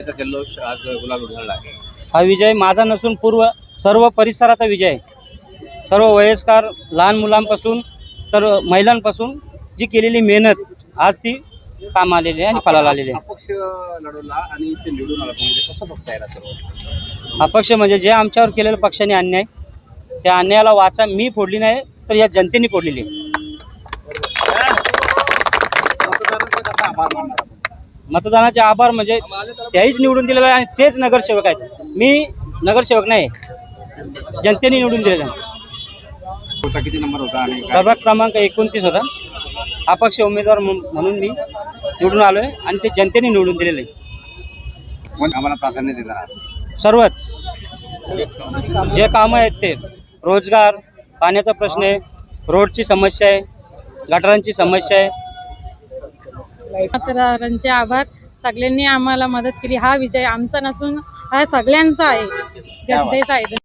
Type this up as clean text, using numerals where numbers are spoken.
त्याचा जल्लोष आज गुलाल उधळला आहे. हा विजय माझा नसून पूर्व सर्व परिसराचा विजय आहे. सर्व वयस्कर लहान मुलांपासून तर महिलांपासून जी केलेली मेहनत आज ती काम आलेली आहे आणि फळाला आलेली आहे. अपक्ष लढवला आणि ते निवडून आला, म्हणजे कसं बघताय ना सर्व? अपक्ष म्हणजे जे आमच्यावर केलेलं पक्षाने अन्याय, त्या अन्यायाला वाचा मी फोडली नाही तर या जनतेने फोडलेली आहे. मतदारांचा कसा आभार मानणार आपण? मतदानाचे आभार म्हणजे त्याहीच निवडून दिलेलं आहे आणि तेच नगरसेवक आहेत. मी नगरसेवक नाही, जनतेने निवडून दिलेलं आहे. होता किती नंबर होता आणि काय? प्रभाग क्रमांक 29 होता. अपक्ष उमेदवार म्हणून मी निवडून आलो आहे आणि ते जनतेने निवडून दिलेलं आहे. कोण आम्हाला प्राधान्य देणार? सर्वच जे कामं आहेत ते रोजगार, पाण्याचा प्रश्न आहे, रोडची समस्या आहे, गटारांची समस्या आहे. मतदारांचे आभार. सगळ्यांनी आम्हाला मदत केली. हा विजय आमचा नसून हा सगळ्यांचा आहे, जनतेचा आहे.